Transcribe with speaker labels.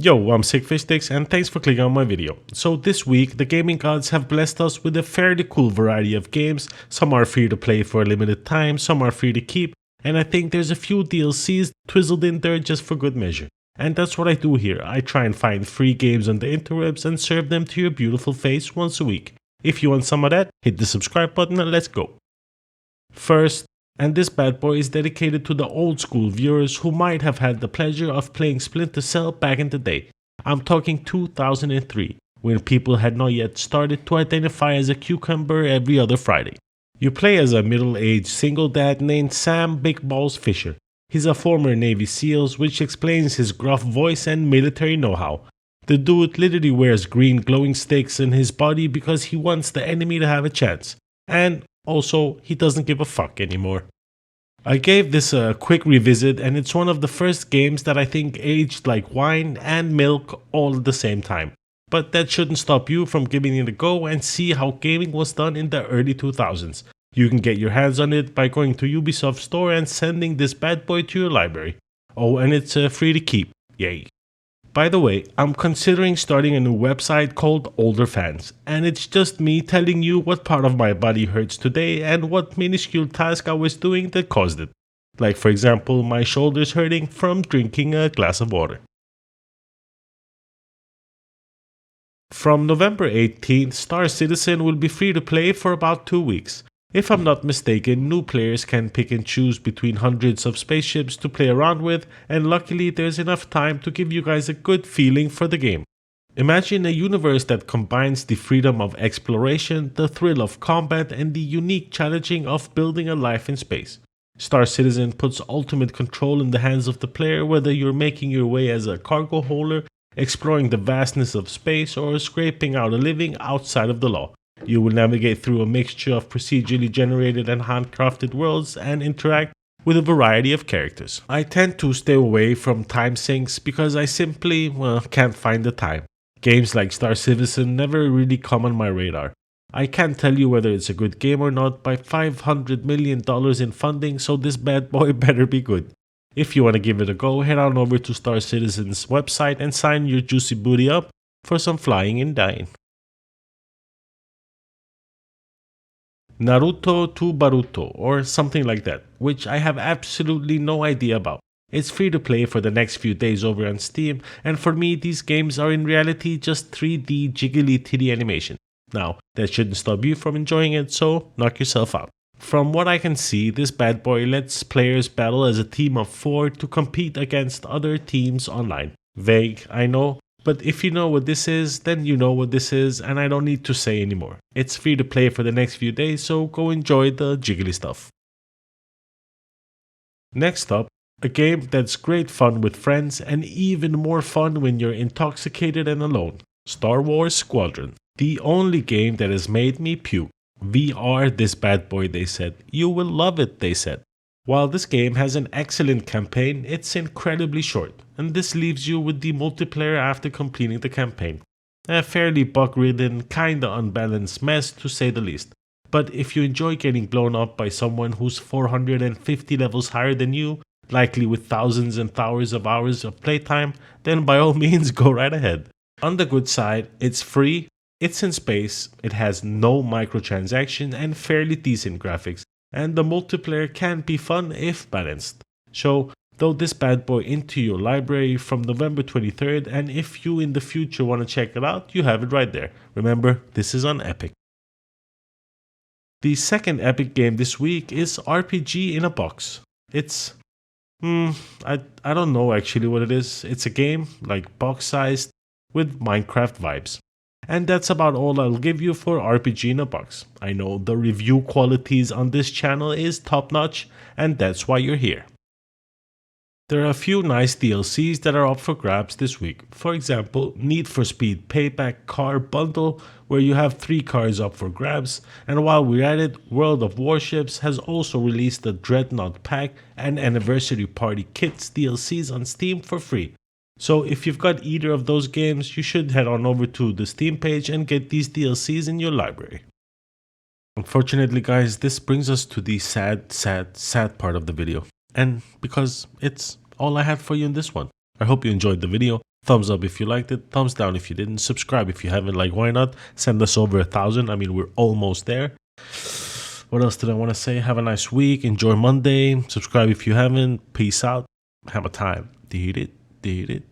Speaker 1: Yo, I'm SickFishSticks and thanks for clicking on my video. So this week, the gaming gods have blessed us with a fairly cool variety of games. Some are free to play for a limited time, some are free to keep, and I think there's a few DLCs twizzled in there just for good measure. And that's what I do here. I try and find free games on the interwebs and serve them to your beautiful face once a week. If you want some of that, hit the subscribe button and let's go. First, and this bad boy is dedicated to the old school viewers who might have had the pleasure of playing Splinter Cell back in the day. I'm talking 2003, when people had not yet started to identify as a cucumber every other Friday. You play as a middle-aged single dad named Sam Big Balls Fisher. He's a former Navy SEALs, which explains his gruff voice and military know-how. The dude literally wears green glowing sticks in his body because he wants the enemy to have a chance. And also, he doesn't give a fuck anymore. I gave this a quick revisit and it's one of the first games that I think aged like wine and milk all at the same time. But that shouldn't stop you from giving it a go and see how gaming was done in the early 2000s. You can get your hands on it by going to Ubisoft store and sending this bad boy to your library. Oh, and it's free to keep. Yay. By the way, I'm considering starting a new website called Older Fans, and it's just me telling you what part of my body hurts today and what minuscule task I was doing that caused it. Like for example, my shoulders hurting from drinking a glass of water. From November 18th, Star Citizen will be free to play for about 2 weeks. If I'm not mistaken, new players can pick and choose between hundreds of spaceships to play around with, and luckily there's enough time to give you guys a good feeling for the game. Imagine a universe that combines the freedom of exploration, the thrill of combat, and the unique challenging of building a life in space. Star Citizen puts ultimate control in the hands of the player, whether you're making your way as a cargo holder, exploring the vastness of space, or scraping out a living outside of the law. You will navigate through a mixture of procedurally generated and handcrafted worlds and interact with a variety of characters. I tend to stay away from time sinks because I simply, can't find the time. Games like Star Citizen never really come on my radar. I can't tell you whether it's a good game or not by $500 million in funding, so this bad boy better be good. If you want to give it a go, head on over to Star Citizen's website and sign your juicy booty up for some flying and dying. Naruto to Boruto, or something like that, which I have absolutely no idea about. It's free to play for the next few days over on Steam, and for me these games are in reality just 3D jiggly titty animation. Now, that shouldn't stop you from enjoying it, so knock yourself out. From what I can see, this bad boy lets players battle as a team of 4 to compete against other teams online. Vague, I know. But if you know what this is, then you know what this is, and I don't need to say anymore. It's free to play for the next few days, so go enjoy the jiggly stuff. Next up, a game that's great fun with friends and even more fun when you're intoxicated and alone. Star Wars Squadrons. The only game that has made me puke. VR this bad boy, they said. You will love it, they said. While this game has an excellent campaign, it's incredibly short, and this leaves you with the multiplayer after completing the campaign. A fairly bug-ridden, kinda unbalanced mess to say the least. But if you enjoy getting blown up by someone who's 450 levels higher than you, likely with thousands and thousands of hours of playtime, then by all means go right ahead. On the good side, it's free, it's in space, it has no microtransactions and fairly decent graphics. And the multiplayer can be fun if balanced. So, throw this bad boy into your library from November 23rd, and if you in the future want to check it out, you have it right there. Remember, this is on Epic. The second Epic game this week is RPG in a Box. It's, I don't know actually what it is. It's a game, like box-sized, with Minecraft vibes. And that's about all I'll give you for RPG in a Box. I know the review qualities on this channel is top notch, and that's why you're here. There are a few nice DLCs that are up for grabs this week. For example, Need for Speed Payback Car Bundle, where you have 3 cars up for grabs, and while we're at it, World of Warships has also released the Dreadnought Pack and Anniversary Party Kits DLCs on Steam for free. So if you've got either of those games, you should head on over to the Steam page and get these DLCs in your library. Unfortunately guys, this brings us to the sad part of the video. And because it's all I had for you in this one. I hope you enjoyed the video. Thumbs up if you liked it, thumbs down if you didn't, subscribe if you haven't. Like, why not? Send us over 1,000. I mean, we're almost there. What else did I want to say? Have a nice week. Enjoy Monday. Subscribe if you haven't. Peace out. Have a time. Did it.